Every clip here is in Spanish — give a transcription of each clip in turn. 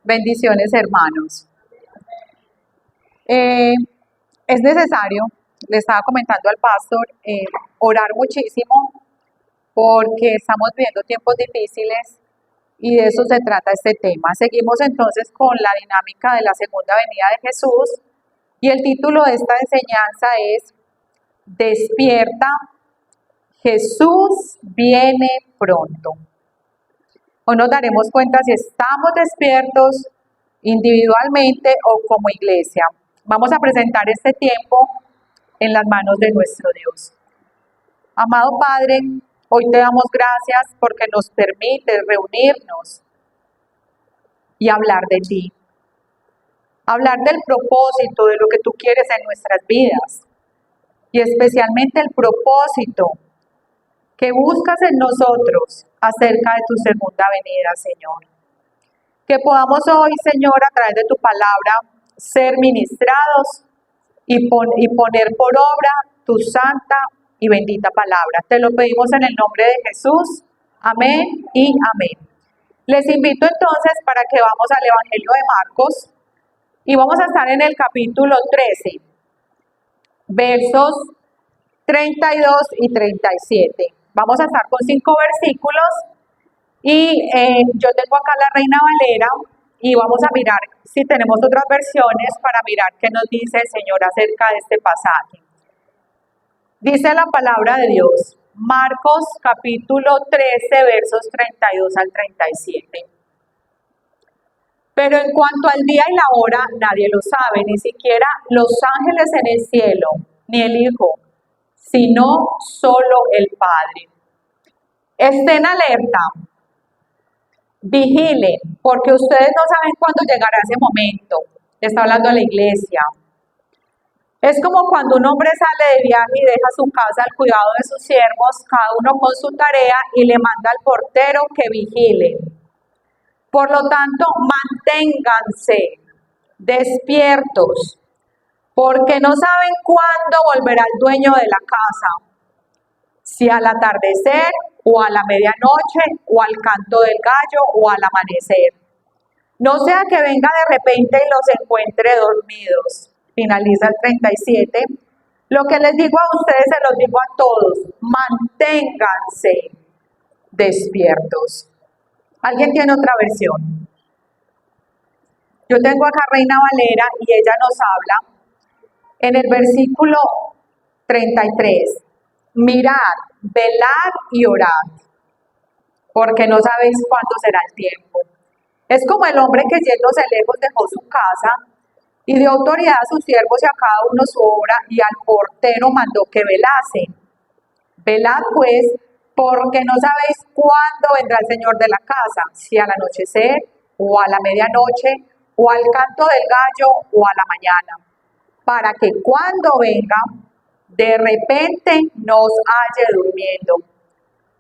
Bendiciones, hermanos. Es necesario, le estaba comentando al pastor, orar muchísimo porque estamos viviendo tiempos difíciles y de eso se trata este tema. Seguimos entonces con la dinámica de la segunda venida de Jesús y el título de esta enseñanza es Despierta, Jesús viene pronto. Hoy nos daremos cuenta si estamos despiertos individualmente o como iglesia. Vamos a presentar este tiempo en las manos de nuestro Dios. Amado Padre, hoy te damos gracias porque nos permite reunirnos y hablar de ti. Hablar del propósito de lo que tú quieres en nuestras vidas y especialmente el propósito que buscas en nosotros acerca de tu segunda venida, Señor. Que podamos hoy, Señor, a través de tu palabra, ser ministrados y poner por obra tu santa y bendita palabra. Te lo pedimos en el nombre de Jesús. Amén y amén. Les invito entonces para que vamos al Evangelio de Marcos y vamos a estar en el capítulo 13, versos 32 y 37. Vamos a estar con 5 versículos y yo tengo acá la Reina Valera y vamos a mirar si tenemos otras versiones para mirar qué nos dice el Señor acerca de este pasaje. Dice la palabra de Dios, Marcos capítulo 13, versos 32 al 37. Pero en cuanto al día y la hora, nadie lo sabe, ni siquiera los ángeles en el cielo, ni el Hijo, sino solo el Padre. Estén alerta, vigilen, porque ustedes no saben cuándo llegará ese momento. Le está hablando a la iglesia. Es como cuando un hombre sale de viaje y deja su casa al cuidado de sus siervos, cada uno con su tarea, y le manda al portero que vigile. Por lo tanto, manténganse despiertos, porque no saben cuándo volverá el dueño de la casa, si al atardecer, o a la medianoche, o al canto del gallo, o al amanecer. No sea que venga de repente y los encuentre dormidos. Finaliza el 37. Lo que les digo a ustedes se los digo a todos. Manténganse despiertos. ¿Alguien tiene otra versión? Yo tengo acá Reina Valera y ella nos habla en el versículo 33. Mirad, velad y orad, porque no sabéis cuándo será el tiempo. Es como el hombre que yéndose lejos dejó su casa y dio autoridad a sus siervos y a cada uno su obra, y al portero mandó que velasen. Velad pues, porque no sabéis cuándo vendrá el Señor de la casa, si al anochecer, o a la medianoche, o al canto del gallo, o a la mañana, para que cuando venga, de repente nos halle durmiendo.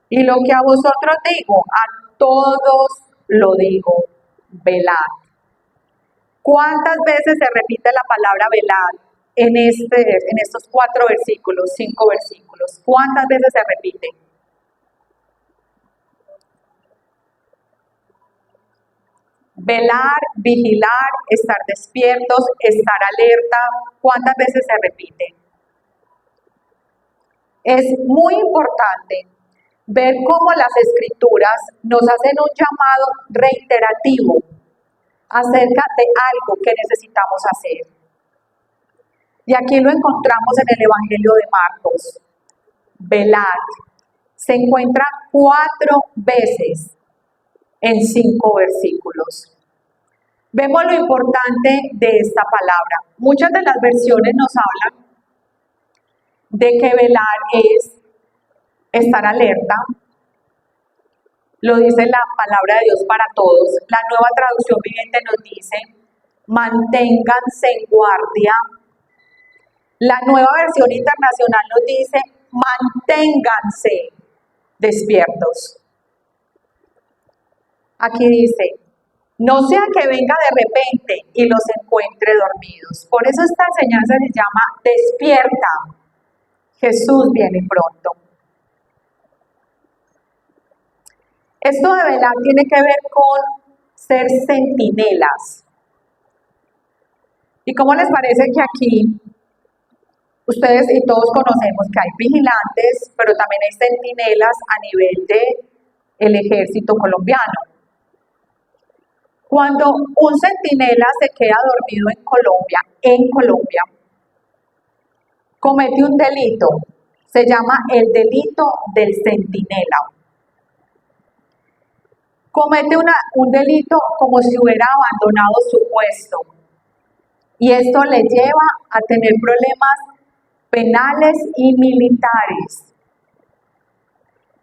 Y lo que a vosotros digo, a todos lo digo, velad. ¿Cuántas veces se repite la palabra velad en estos 4 versículos, 5 versículos? ¿Cuántas veces se repite? Velar, vigilar, estar despiertos, estar alerta. ¿Cuántas veces se repite? Es muy importante ver cómo las escrituras nos hacen un llamado reiterativo acerca de algo que necesitamos hacer. Y aquí lo encontramos en el Evangelio de Marcos. Velad. Se encuentra 4 veces en 5 versículos. Vemos lo importante de esta palabra. Muchas de las versiones nos hablan de que velar es estar alerta. Lo dice la palabra de Dios para todos. La Nueva Traducción Viviente nos dice, manténganse en guardia. La Nueva Versión Internacional nos dice, manténganse despiertos. Aquí dice, no sea que venga de repente y los encuentre dormidos. Por eso esta enseñanza se llama despierta. Jesús viene pronto. Esto de velar tiene que ver con ser centinelas. ¿Y cómo les parece que aquí ustedes y todos conocemos que hay vigilantes, pero también hay centinelas a nivel del ejército colombiano? Cuando un centinela se queda dormido en Colombia, comete un delito, se llama el delito del centinela. Comete un delito como si hubiera abandonado su puesto, y esto le lleva a tener problemas penales y militares.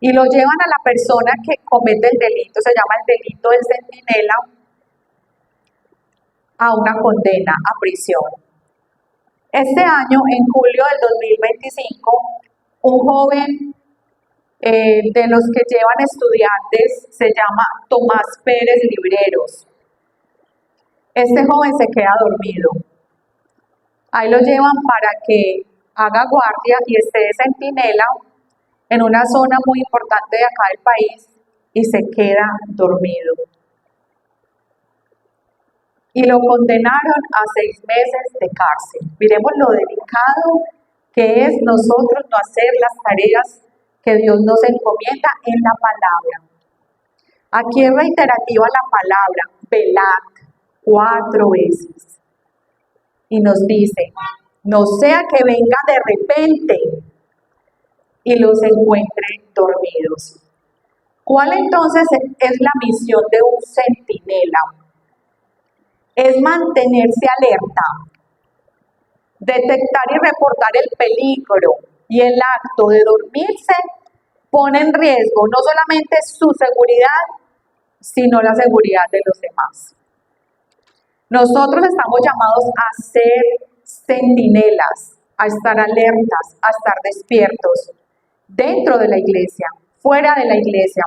Y lo llevan a la persona que comete el delito, se llama el delito del centinela, a una condena a prisión. Este año, en julio del 2025, un joven de los que llevan estudiantes se llama Tomás Pérez Libreros. Este joven se queda dormido. Ahí lo llevan para que haga guardia y esté de centinela en una zona muy importante de acá del país y se queda dormido. Y lo condenaron a 6 meses de cárcel. Miremos lo delicado que es nosotros no hacer las tareas que Dios nos encomienda en la palabra. Aquí es reiterativa la palabra, velad, 4 veces. Y nos dice, no sea que venga de repente y los encuentre dormidos. ¿Cuál entonces es la misión de un centinela? Es mantenerse alerta, detectar y reportar el peligro, y el acto de dormirse pone en riesgo no solamente su seguridad, sino la seguridad de los demás. Nosotros estamos llamados a ser centinelas, a estar alertas, a estar despiertos, dentro de la iglesia, fuera de la iglesia.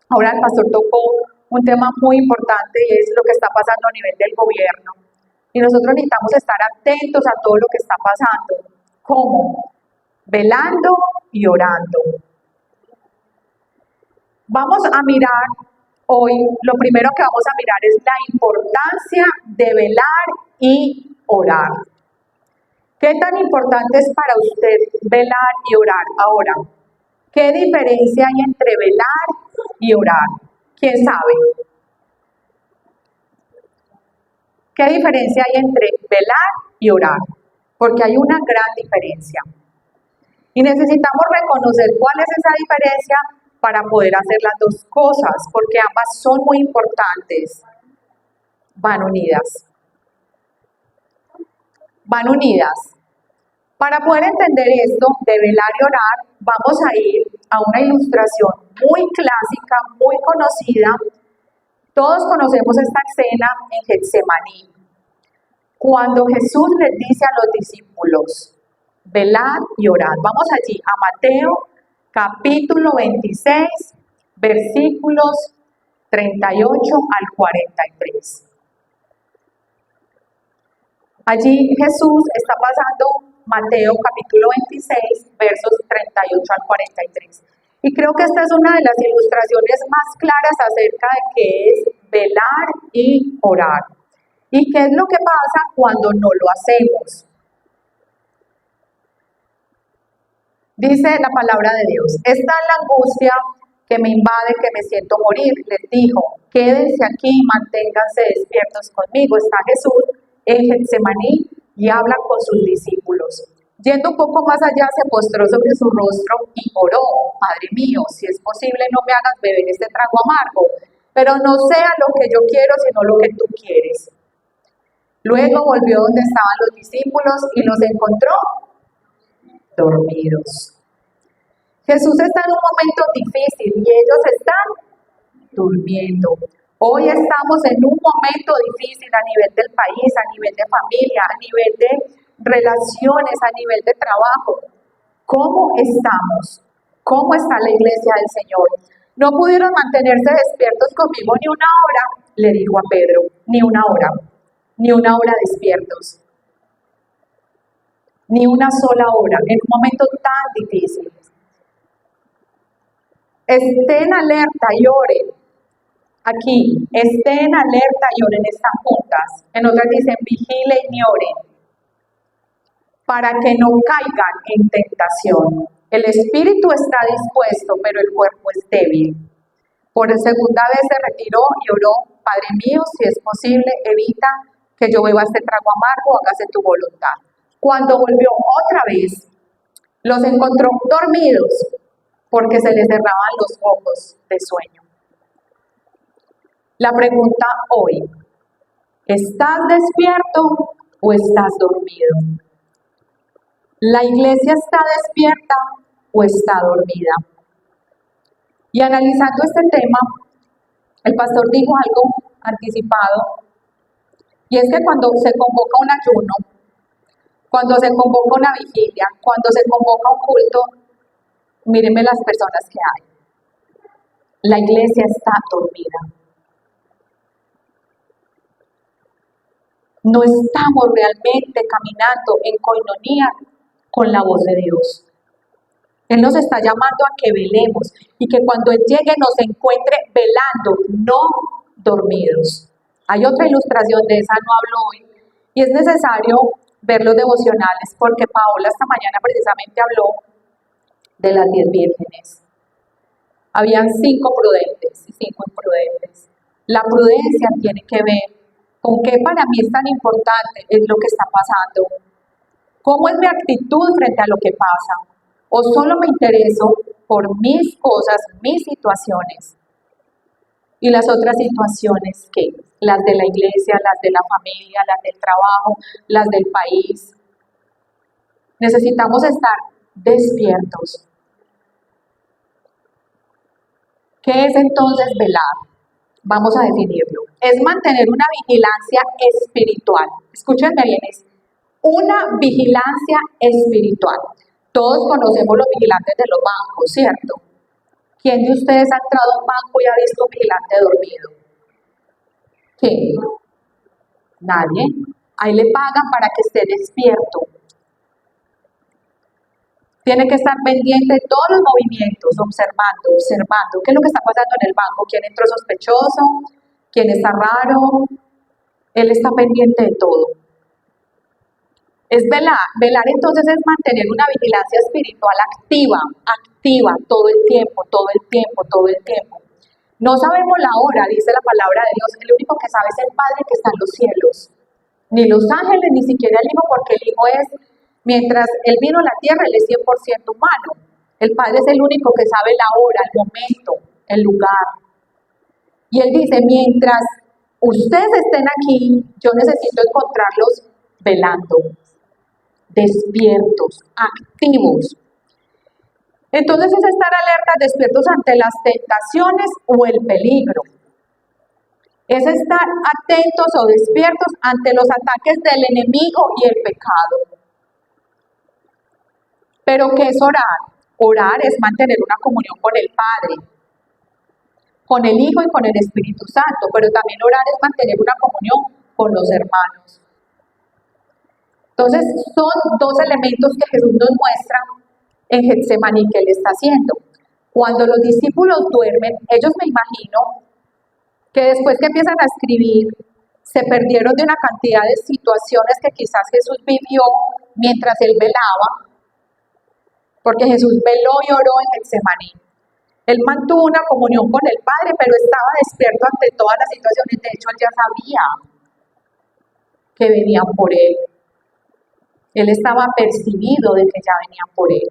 Ahora el pastor tocó un tema muy importante y es lo que está pasando a nivel del gobierno. Y nosotros necesitamos estar atentos a todo lo que está pasando. ¿Cómo? Velando y orando. Vamos a mirar hoy, lo primero que vamos a mirar es la importancia de velar y orar. ¿Qué tan importante es para usted velar y orar? Ahora, ¿qué diferencia hay entre velar y orar? ¿Quién sabe? ¿Qué diferencia hay entre velar y orar? Porque hay una gran diferencia. Y necesitamos reconocer cuál es esa diferencia para poder hacer las dos cosas, porque ambas son muy importantes. Van unidas. Van unidas. Para poder entender esto de velar y orar, vamos a ir a una ilustración muy clásica, muy conocida. Todos conocemos esta escena en Getsemaní, cuando Jesús les dice a los discípulos, velad y orad. Vamos allí a Mateo capítulo 26, versículos 38 al 43. Allí Jesús está pasando Mateo capítulo 26, versos 38 al 43. Y creo que esta es una de las ilustraciones más claras acerca de qué es velar y orar. ¿Y qué es lo que pasa cuando no lo hacemos? Dice la palabra de Dios, esta es la angustia que me invade, que me siento morir. Les dijo, quédense aquí y manténganse despiertos conmigo. Está Jesús en Getsemaní y habla con sus discípulos. Yendo un poco más allá, se postró sobre su rostro y oró, Padre mío, si es posible no me hagas beber este trago amargo, pero no sea lo que yo quiero, sino lo que tú quieres. Luego volvió donde estaban los discípulos y los encontró dormidos. Jesús está en un momento difícil y ellos están durmiendo. Hoy estamos en un momento difícil a nivel del país, a nivel de familia, a nivel de relaciones, a nivel de trabajo. ¿Cómo estamos? ¿Cómo está la iglesia del Señor? No pudieron mantenerse despiertos conmigo ni una hora, le dijo a Pedro, ni una hora despiertos. Ni una sola hora, en un momento tan difícil. Estén alerta y oren. Aquí, estén alerta y oren, están juntas. En otras dicen, vigilen y oren, para que no caigan en tentación. El espíritu está dispuesto, pero el cuerpo es débil. Por segunda vez se retiró y oró, Padre mío, si es posible, evita que yo beba este trago amargo, hágase tu voluntad. Cuando volvió otra vez, los encontró dormidos, porque se les cerraban los ojos de sueño. La pregunta hoy, ¿estás despierto o estás dormido? ¿La iglesia está despierta o está dormida? Y analizando este tema, el pastor dijo algo anticipado, y es que cuando se convoca un ayuno, cuando se convoca una vigilia, cuando se convoca un culto, mírenme las personas que hay. La iglesia está dormida. No estamos realmente caminando en coinonía con la voz de Dios. Él nos está llamando a que velemos y que cuando Él llegue nos encuentre velando, no dormidos. Hay otra ilustración, de esa no hablo hoy, y es necesario ver los devocionales porque Paola esta mañana precisamente habló de las 10 vírgenes. Habían 5 prudentes y 5 imprudentes. La prudencia tiene que ver con qué para mí es tan importante es lo que está pasando. ¿Cómo es mi actitud frente a lo que pasa? ¿O solo me intereso por mis cosas, mis situaciones? Y las otras situaciones, ¿qué? Las de la iglesia, las de la familia, las del trabajo, las del país. Necesitamos estar despiertos. ¿Qué es entonces velar? Vamos a definirlo. Es mantener una vigilancia espiritual. Escúchenme bien, es una vigilancia espiritual. Todos conocemos los vigilantes de los bancos, ¿cierto? ¿Quién de ustedes ha entrado a un banco y ha visto un vigilante dormido? ¿Quién? Nadie. Ahí le pagan para que esté despierto. Tiene que estar pendiente de todos los movimientos, observando qué es lo que está pasando en el banco, quién entró sospechoso, quién está raro. Él está pendiente de todo. Es velar. Velar entonces es mantener una vigilancia espiritual activa todo el tiempo. No sabemos la hora, dice la palabra de Dios. El único que sabe es el Padre que está en los cielos. Ni los ángeles, ni siquiera el Hijo, porque el Hijo es, mientras Él vino a la tierra, Él es 100% humano. El Padre es el único que sabe la hora, el momento, el lugar. Y Él dice, mientras ustedes estén aquí, yo necesito encontrarlos velando, despiertos, activos. Entonces es estar alertas, despiertos ante las tentaciones o el peligro. Es estar atentos o despiertos ante los ataques del enemigo y el pecado. ¿Pero qué es orar? Orar es mantener una comunión con el Padre, con el Hijo y con el Espíritu Santo, pero también orar es mantener una comunión con los hermanos. Entonces son 2 elementos que Jesús nos muestra en Getsemaní que Él está haciendo. Cuando los discípulos duermen, ellos me imagino que después que empiezan a escribir, se perdieron de una cantidad de situaciones que quizás Jesús vivió mientras Él velaba, porque Jesús veló y oró en Getsemaní. Él mantuvo una comunión con el Padre, pero estaba despierto ante todas las situaciones. De hecho, Él ya sabía que venían por Él. Él estaba percibido de que ya venían por Él.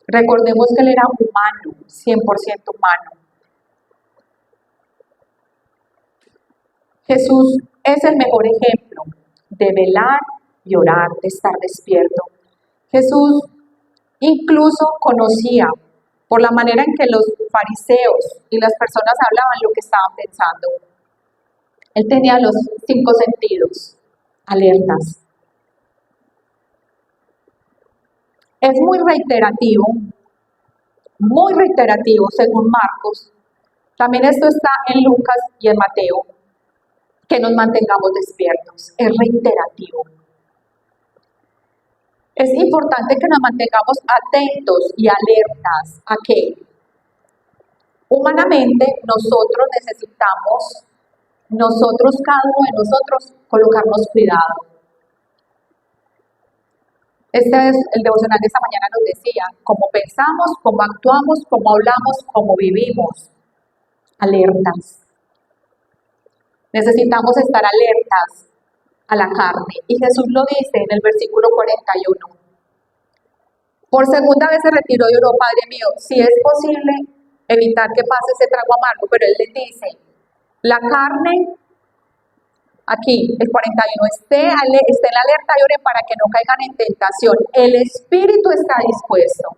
Recordemos que Él era humano, 100% humano. Jesús es el mejor ejemplo de velar y orar, de estar despierto. Jesús incluso conocía, por la manera en que los fariseos y las personas hablaban, lo que estaban pensando. Él tenía los 5 sentidos alertas. Es muy reiterativo según Marcos. También esto está en Lucas y en Mateo, que nos mantengamos despiertos. Es reiterativo. Es importante que nos mantengamos atentos y alertas. ¿A qué? Humanamente, cada uno de nosotros, colocarnos cuidado. Este es el devocional de esta mañana, nos decía, cómo pensamos, cómo actuamos, cómo hablamos, cómo vivimos. Alertas. Necesitamos estar alertas a la carne. Y Jesús lo dice en el versículo 41. Por segunda vez se retiró y oró, Padre mío, si es posible evitar que pase ese trago amargo, pero él les dice, la carne, aquí, el 41, esté en alerta y oren para que no caigan en tentación. El espíritu está dispuesto,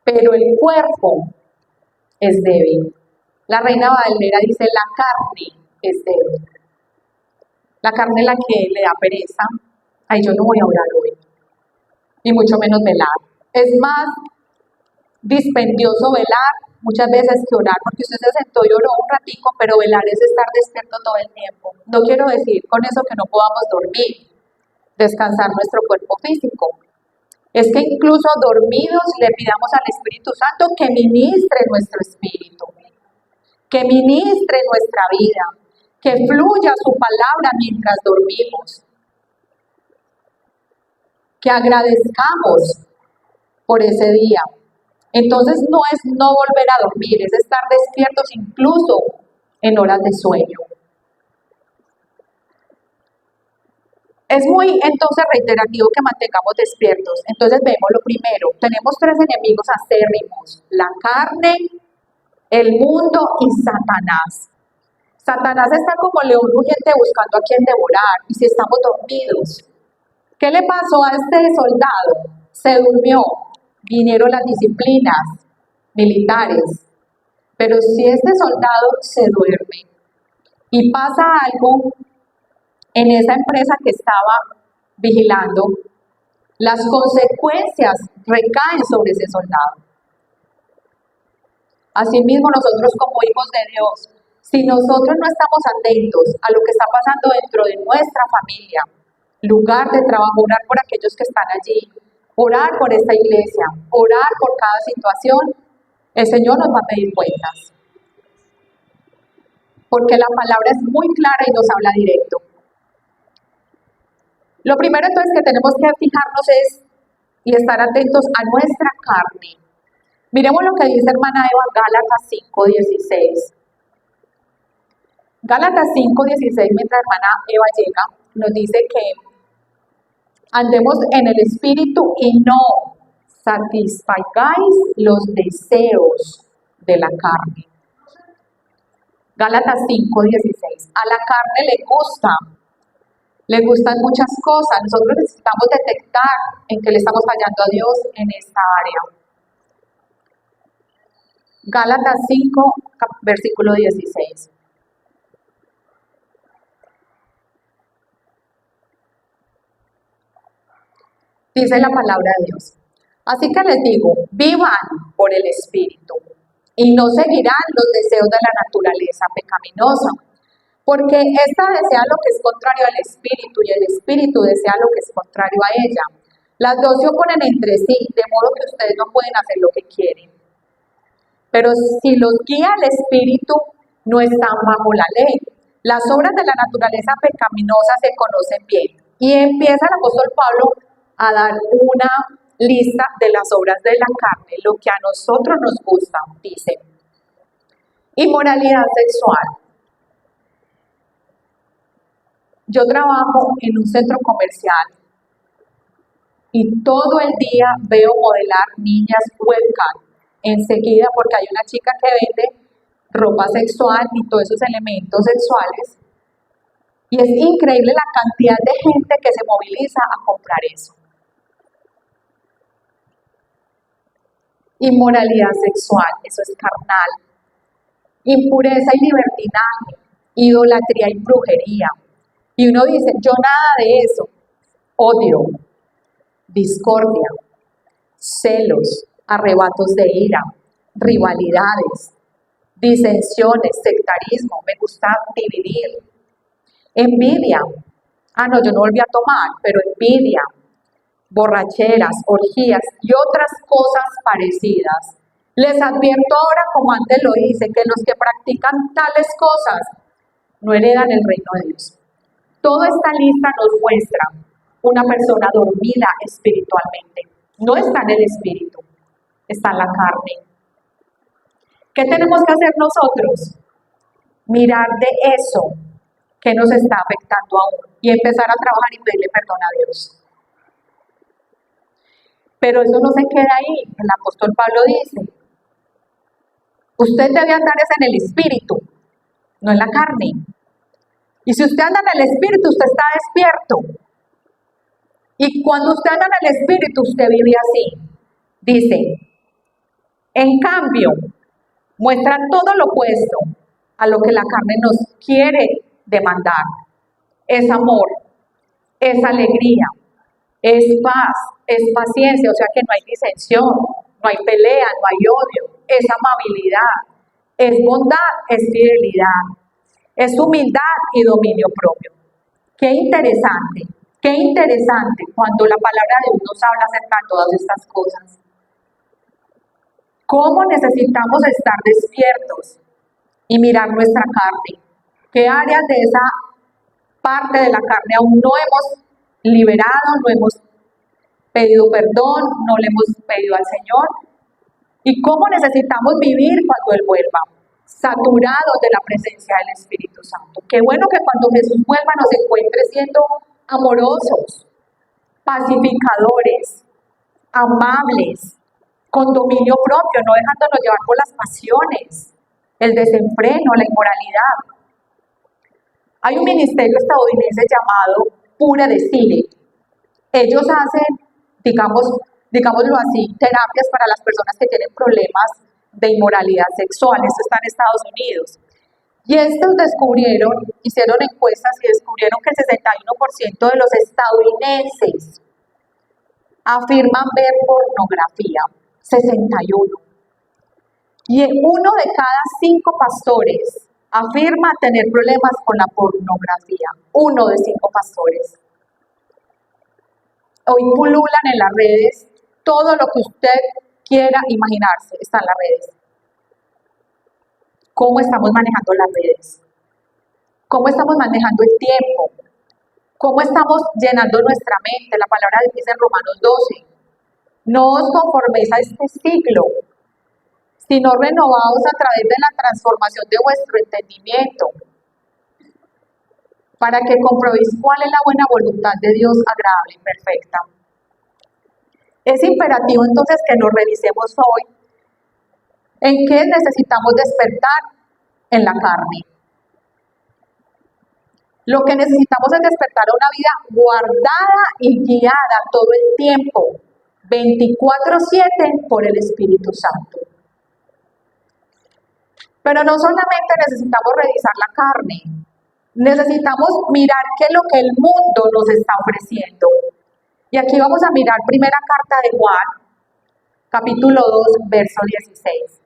pero el cuerpo es débil. La Reina Valera dice, la carne es débil. La carne es la que le da pereza. Ay, yo no voy a orar hoy, y mucho menos velar. Es más dispendioso velar muchas veces que orar, porque usted se sentó y oró un ratico, pero velar es estar despierto todo el tiempo. No quiero decir con eso que no podamos dormir, descansar nuestro cuerpo físico. Es que incluso dormidos le pidamos al Espíritu Santo que ministre nuestro espíritu, que ministre nuestra vida, que fluya su palabra mientras dormimos, que agradezcamos por ese día. Entonces no es no volver a dormir, es estar despiertos incluso en horas de sueño. Es muy entonces reiterativo que mantengamos despiertos. Entonces vemos lo primero, tenemos tres enemigos acérrimos, la carne, el mundo y Satanás. Satanás está como león rugiente buscando a quien devorar, y si estamos dormidos, ¿qué le pasó a este soldado? Se durmió. Vinieron las disciplinas militares, pero si este soldado se duerme y pasa algo en esa empresa que estaba vigilando, las consecuencias recaen sobre ese soldado. Asimismo, nosotros como hijos de Dios, si nosotros no estamos atentos a lo que está pasando dentro de nuestra familia, lugar de trabajo, orar por aquellos que están allí, orar por esta iglesia, orar por cada situación, el Señor nos va a pedir cuentas. Porque la palabra es muy clara y nos habla directo. Lo primero entonces que tenemos que fijarnos es y estar atentos a nuestra carne. Miremos lo que dice hermana Eva, Gálatas 5:16. Gálatas 5:16, mientras hermana Eva llega, nos dice que andemos en el Espíritu y no satisfagáis los deseos de la carne. Gálatas 5:16. A la carne le gustan muchas cosas. Nosotros necesitamos detectar en qué le estamos fallando a Dios en esta área. Gálatas 5, versículo 16. Dice la palabra de Dios. Así que les digo, vivan por el Espíritu y no seguirán los deseos de la naturaleza pecaminosa, porque ésta desea lo que es contrario al Espíritu y el Espíritu desea lo que es contrario a ella. Las dos se oponen entre sí, de modo que ustedes no pueden hacer lo que quieren. Pero si los guía el Espíritu, no están bajo la ley. Las obras de la naturaleza pecaminosa se conocen bien. Y empieza el apóstol Pablo a dar una lista de las obras de la carne, lo que a nosotros nos gusta, dice. Inmoralidad sexual. Yo trabajo en un centro comercial y todo el día veo modelar niñas webcam enseguida, porque hay una chica que vende ropa sexual y todos esos elementos sexuales. Y es increíble la cantidad de gente que se moviliza a comprar eso. Inmoralidad sexual, eso es carnal. Impureza y libertinaje, idolatría y brujería. Y uno dice, yo nada de eso. Odio, discordia, celos, arrebatos de ira, rivalidades, disensiones, sectarismo, me gusta dividir. Envidia. No, yo no volví a tomar, pero envidia, borracheras, orgías y otras cosas parecidas. Les advierto ahora, como antes lo hice, que los que practican tales cosas no heredan el reino de Dios. Toda esta lista nos muestra una persona dormida espiritualmente. No está en el espíritu, está en la carne. ¿Qué tenemos que hacer nosotros? Mirar de eso que nos está afectando aún y empezar a trabajar y pedirle perdón a Dios. Pero eso no se queda ahí. El apóstol Pablo dice, usted debe andar es en el espíritu, no en la carne. Y si usted anda en el espíritu, usted está despierto. Y cuando usted anda en el espíritu, usted vive así. Dice, en cambio, muestra todo lo opuesto a lo que la carne nos quiere demandar. Es amor, es alegría, es paz, es paciencia, o sea que no hay disensión, no hay pelea, no hay odio, es amabilidad, es bondad, es fidelidad, es humildad y dominio propio. Qué interesante cuando la palabra de Dios nos habla acerca de todas estas cosas. ¿Cómo necesitamos estar despiertos y mirar nuestra carne? ¿Qué áreas de esa parte de la carne aún no hemos liberado, no hemos pedido perdón, no le hemos pedido al Señor? ¿Y cómo necesitamos vivir cuando Él vuelva? Saturados de la presencia del Espíritu Santo. Qué bueno que cuando Jesús vuelva nos encuentre siendo amorosos, pacificadores, amables, con dominio propio, no dejándonos llevar por las pasiones, el desenfreno, la inmoralidad. Hay un ministerio estadounidense llamado Pure Decile. Ellos hacen, digámoslo así, terapias para las personas que tienen problemas de inmoralidad sexual. Esto está en Estados Unidos. Y estos hicieron encuestas y descubrieron que el 61% de los estadounidenses afirman ver pornografía. 61. Y uno de cada 5 pastores afirma tener problemas con la pornografía. 1 de 5 pastores. Hoy pululan en las redes todo lo que usted quiera imaginarse, está en las redes. ¿Cómo estamos manejando las redes? ¿Cómo estamos manejando el tiempo? ¿Cómo estamos llenando nuestra mente? La palabra dice en Romanos 12, no os conforméis a este siglo, sino renovaos a través de la transformación de vuestro entendimiento, para que comprobéis cuál es la buena voluntad de Dios agradable y perfecta. Es imperativo entonces que nos revisemos hoy en qué necesitamos despertar en la carne. Lo que necesitamos es despertar a una vida guardada y guiada todo el tiempo, 24/7 por el Espíritu Santo. Pero no solamente necesitamos revisar la carne, necesitamos mirar qué es lo que el mundo nos está ofreciendo. Y aquí vamos a mirar primera carta de Juan, capítulo 2, verso 16.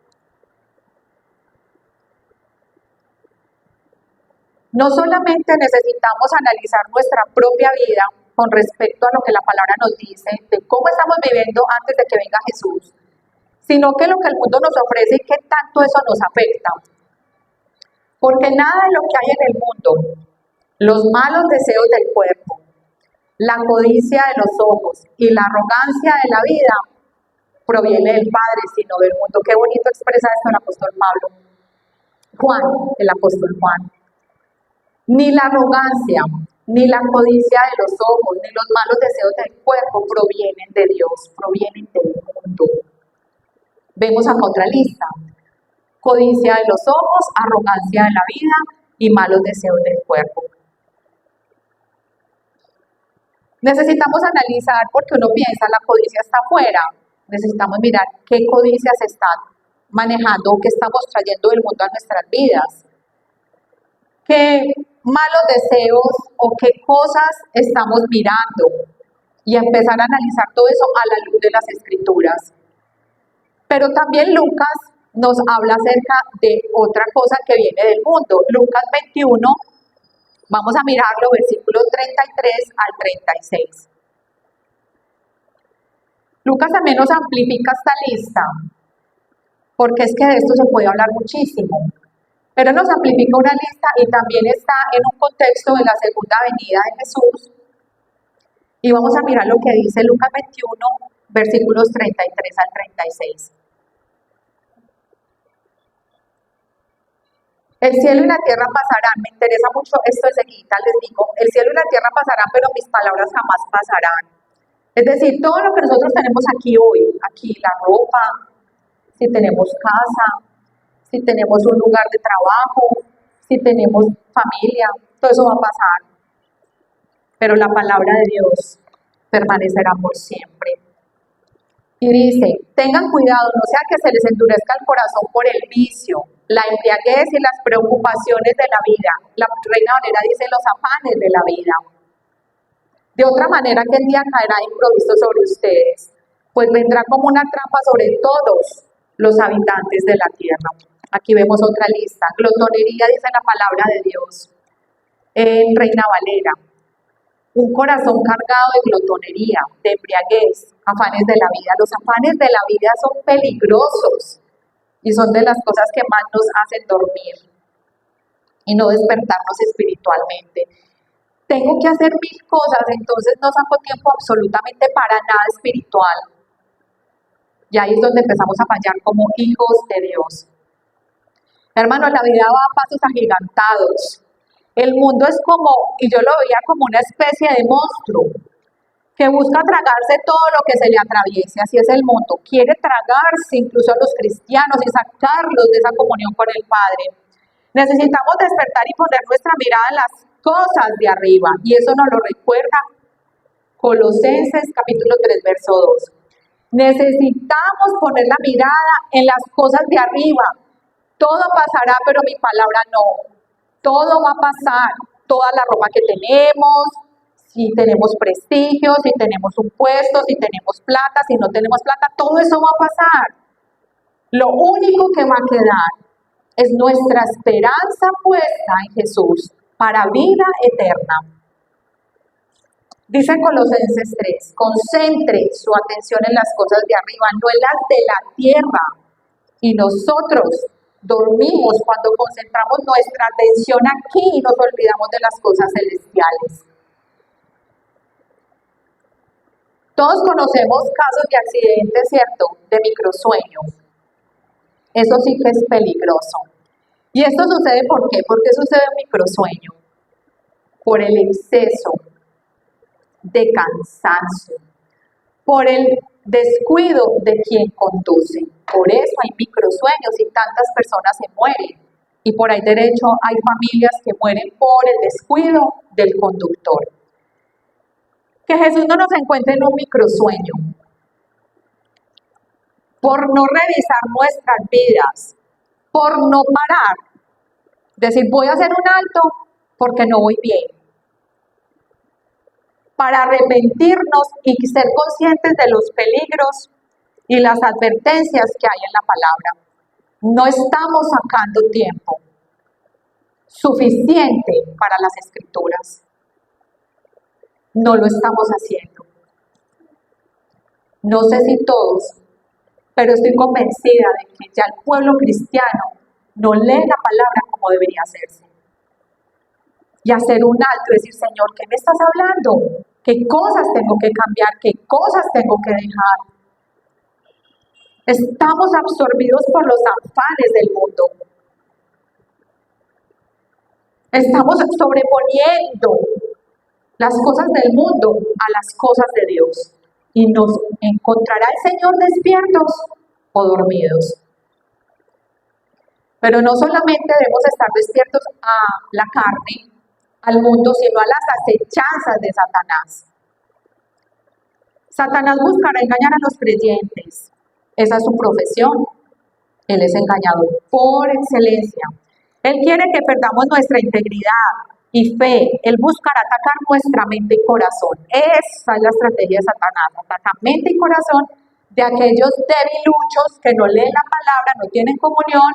No solamente necesitamos analizar nuestra propia vida con respecto a lo que la palabra nos dice, de cómo estamos viviendo antes de que venga Jesús, sino que lo que el mundo nos ofrece y qué tanto eso nos afecta. Porque nada de lo que hay en el mundo, los malos deseos del cuerpo, la codicia de los ojos y la arrogancia de la vida, proviene del Padre, sino del mundo. Qué bonito expresa esto el apóstol Pablo. El apóstol Juan. Ni la arrogancia, ni la codicia de los ojos, ni los malos deseos del cuerpo provienen de Dios, provienen del mundo. Vemos acá otra lista. Codicia de los ojos, arrogancia de la vida y malos deseos del cuerpo. Necesitamos analizar, porque uno piensa la codicia está afuera. Necesitamos mirar qué codicias están manejando, qué estamos trayendo del mundo a nuestras vidas. Qué malos deseos o qué cosas estamos mirando. Y empezar a analizar todo eso a la luz de las Escrituras. Pero también Lucas nos habla acerca de otra cosa que viene del mundo. Lucas 21, vamos a mirarlo, versículos 33 al 36. Lucas también nos amplifica esta lista porque es que de esto se puede hablar muchísimo. Pero nos amplifica una lista y también está en un contexto de la segunda venida de Jesús. Y vamos a mirar lo que dice Lucas 21, versículos 33 al 36. El cielo y la tierra pasarán, me interesa mucho esto enseguida, les digo, el cielo y la tierra pasarán, pero mis palabras jamás pasarán. Es decir, todo lo que nosotros tenemos aquí hoy, aquí la ropa, si tenemos casa, si tenemos un lugar de trabajo, si tenemos familia, todo eso va a pasar. Pero la palabra de Dios permanecerá por siempre. Y dice, tengan cuidado, no sea que se les endurezca el corazón por el vicio, la embriaguez y las preocupaciones de la vida. La Reina Valera dice los afanes de la vida. De otra manera que el día caerá improviso sobre ustedes, pues vendrá como una trampa sobre todos los habitantes de la tierra. Aquí vemos otra lista. Glotonería, dice la palabra de Dios en Reina Valera. Un corazón cargado de glotonería, de embriaguez, afanes de la vida. Los afanes de la vida son peligrosos y son de las cosas que más nos hacen dormir y no despertarnos espiritualmente. Tengo que hacer 1000 cosas, entonces no saco tiempo absolutamente para nada espiritual. Y ahí es donde empezamos a fallar como hijos de Dios. Hermanos, la vida va a pasos agigantados. El mundo es como, y yo lo veía como una especie de monstruo, que busca tragarse todo lo que se le atraviese, así es el mundo. Quiere tragarse incluso a los cristianos y sacarlos de esa comunión con el Padre. Necesitamos despertar y poner nuestra mirada en las cosas de arriba, y eso nos lo recuerda Colosenses capítulo 3, verso 2. Necesitamos poner la mirada en las cosas de arriba. Todo pasará, pero mi palabra no. Todo va a pasar, toda la ropa que tenemos, si tenemos prestigio, si tenemos un puesto, si tenemos plata, si no tenemos plata, todo eso va a pasar. Lo único que va a quedar es nuestra esperanza puesta en Jesús para vida eterna. Dice Colosenses 3, concentre su atención en las cosas de arriba, no en las de la tierra. Y nosotros dormimos cuando concentramos nuestra atención aquí y nos olvidamos de las cosas celestiales. Todos conocemos casos de accidentes, ¿cierto? De microsueños. Eso sí que es peligroso. ¿Y esto sucede por qué? ¿Por qué sucede un microsueño? Por el exceso de cansancio, por el descuido de quien conduce. Por eso hay microsueños y tantas personas se mueren. Y por ahí derecho hay familias que mueren por el descuido del conductor. Que Jesús no nos encuentre en un microsueño. Por no revisar nuestras vidas, por no parar. Decir, voy a hacer un alto porque no voy bien. Para arrepentirnos y ser conscientes de los peligros y las advertencias que hay en la palabra. No estamos sacando tiempo suficiente para las escrituras. No lo estamos haciendo. No sé si todos, pero estoy convencida de que ya el pueblo cristiano no lee la palabra como debería hacerse. Y hacer un alto y decir, Señor, ¿qué me estás hablando? ¿Qué cosas tengo que cambiar? ¿Qué cosas tengo que dejar? Estamos absorbidos por los afanes del mundo. Estamos sobreponiendo las cosas del mundo a las cosas de Dios. Y nos encontrará el Señor despiertos o dormidos. Pero no solamente debemos estar despiertos a la carne, al mundo, sino a las acechanzas de Satanás. Satanás buscará engañar a los creyentes. Esa es su profesión. Él es engañador por excelencia. Él quiere que perdamos nuestra integridad y fe. Él buscará atacar nuestra mente y corazón. Esa es la estrategia de Satanás. Atacar mente y corazón de aquellos debiluchos que no leen la palabra, no tienen comunión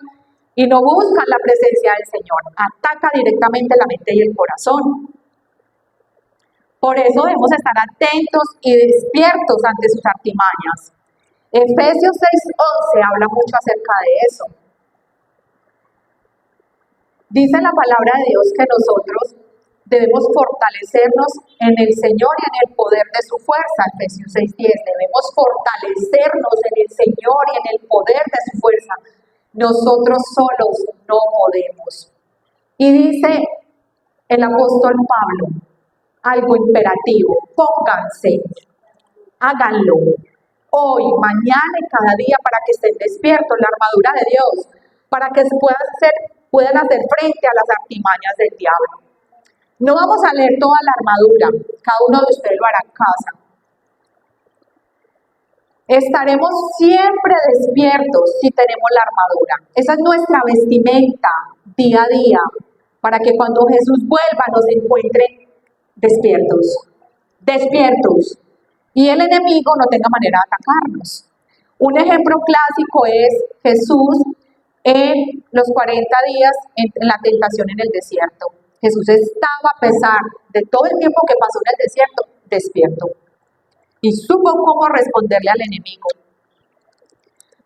y no buscan la presencia del Señor. Ataca directamente la mente y el corazón. Por eso debemos estar atentos y despiertos ante sus artimañas. Efesios 6:11 habla mucho acerca de eso. Dice la palabra de Dios que nosotros debemos fortalecernos en el Señor y en el poder de su fuerza. Efesios 6:10. Debemos fortalecernos en el Señor y en el poder de su fuerza. Nosotros solos no podemos. Y dice el apóstol Pablo algo imperativo: pónganse, háganlo hoy, mañana y cada día para que estén despiertos, la armadura de Dios, para que puedan hacer frente a las artimañas del diablo. No vamos a leer toda la armadura, cada uno de ustedes lo hará en casa. Estaremos siempre despiertos si tenemos la armadura. Esa es nuestra vestimenta día a día, para que cuando Jesús vuelva nos encuentre despiertos, despiertos, y el enemigo no tenga manera de atacarnos. Un ejemplo clásico es Jesús en los 40 días en la tentación en el desierto. Jesús estaba, a pesar de todo el tiempo que pasó en el desierto, despierto. Y supo cómo responderle al enemigo.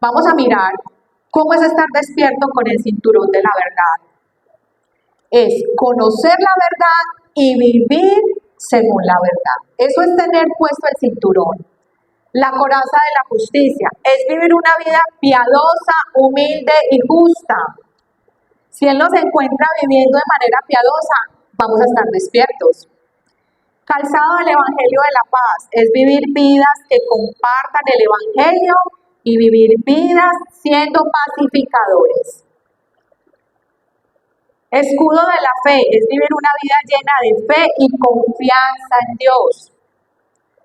Vamos a mirar cómo es estar despierto con el cinturón de la verdad. Es conocer la verdad y vivir según la verdad. Eso es tener puesto el cinturón. La coraza de la justicia es vivir una vida piadosa, humilde y justa. Si Él nos encuentra viviendo de manera piadosa, vamos a estar despiertos. Calzado del Evangelio de la Paz es vivir vidas que compartan el Evangelio y vivir vidas siendo pacificadores. Escudo de la fe es vivir una vida llena de fe y confianza en Dios.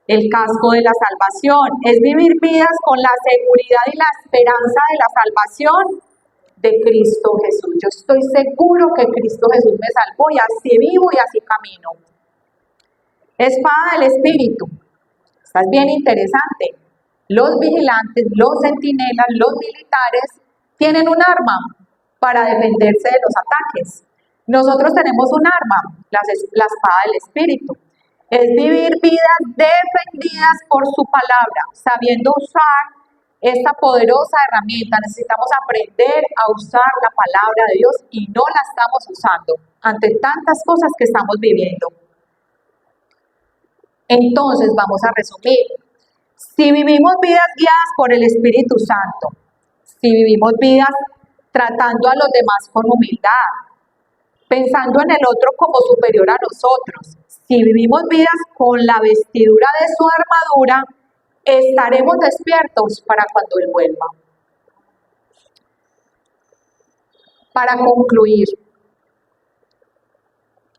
El casco de la salvación es vivir vidas con la seguridad y la esperanza de la salvación de Cristo Jesús. Yo estoy seguro que Cristo Jesús me salvó y así vivo y así camino. Espada del Espíritu. Esta es bien interesante. Los vigilantes, los centinelas, los militares tienen un arma para defenderse de los ataques. Nosotros tenemos un arma, la espada del Espíritu. Es vivir vidas defendidas por su palabra, sabiendo usar esta poderosa herramienta. Necesitamos aprender a usar la palabra de Dios y no la estamos usando ante tantas cosas que estamos viviendo. Entonces vamos a resumir. Si vivimos vidas guiadas por el Espíritu Santo, si vivimos vidas tratando a los demás con humildad, pensando en el otro como superior a nosotros, si vivimos vidas con la vestidura de su armadura, estaremos despiertos para cuando Él vuelva. Para concluir,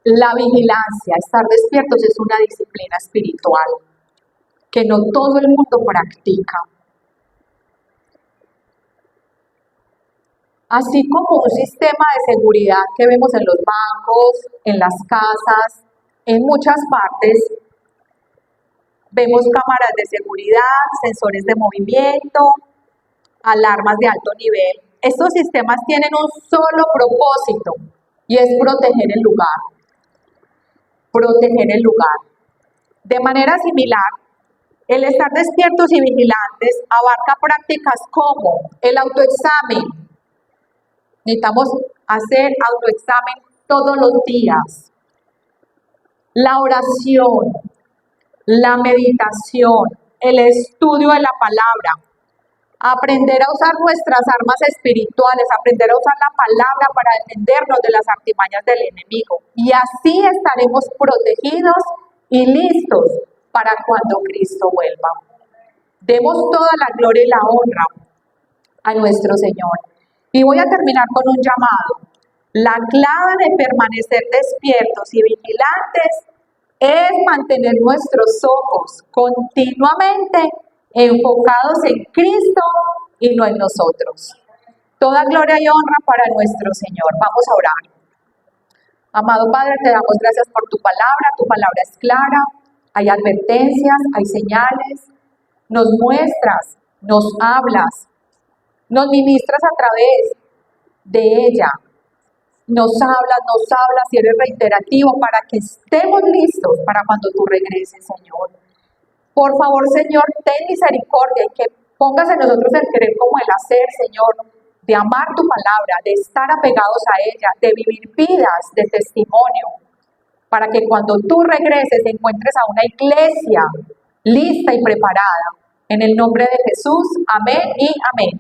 la vigilancia, estar despiertos, es una disciplina espiritual que no todo el mundo practica. Así como un sistema de seguridad que vemos en los bancos, en las casas, en muchas partes, vemos cámaras de seguridad, sensores de movimiento, alarmas de alto nivel. Estos sistemas tienen un solo propósito y es proteger el lugar. Proteger el lugar. De manera similar, el estar despiertos y vigilantes abarca prácticas como el autoexamen. Necesitamos hacer autoexamen todos los días. La oración, la meditación, el estudio de la palabra, aprender a usar nuestras armas espirituales, aprender a usar la palabra para defendernos de las artimañas del enemigo. Y así estaremos protegidos y listos para cuando Cristo vuelva. Demos toda la gloria y la honra a nuestro Señor. Y voy a terminar con un llamado. La clave de permanecer despiertos y vigilantes es mantener nuestros ojos continuamente enfocados en Cristo y no en nosotros. Toda gloria y honra para nuestro Señor. Vamos a orar. Amado Padre, te damos gracias por tu palabra es clara, hay advertencias, hay señales, nos muestras, nos hablas, nos ministras a través de ella, nos hablas y eres reiterativo para que estemos listos para cuando tú regreses, Señor. Por favor, Señor, ten misericordia y que Póngase en nosotros el querer como el hacer, Señor, de amar tu palabra, de estar apegados a ella, de vivir vidas de testimonio, para que cuando tú regreses encuentres a una iglesia lista y preparada. En el nombre de Jesús, amén y amén.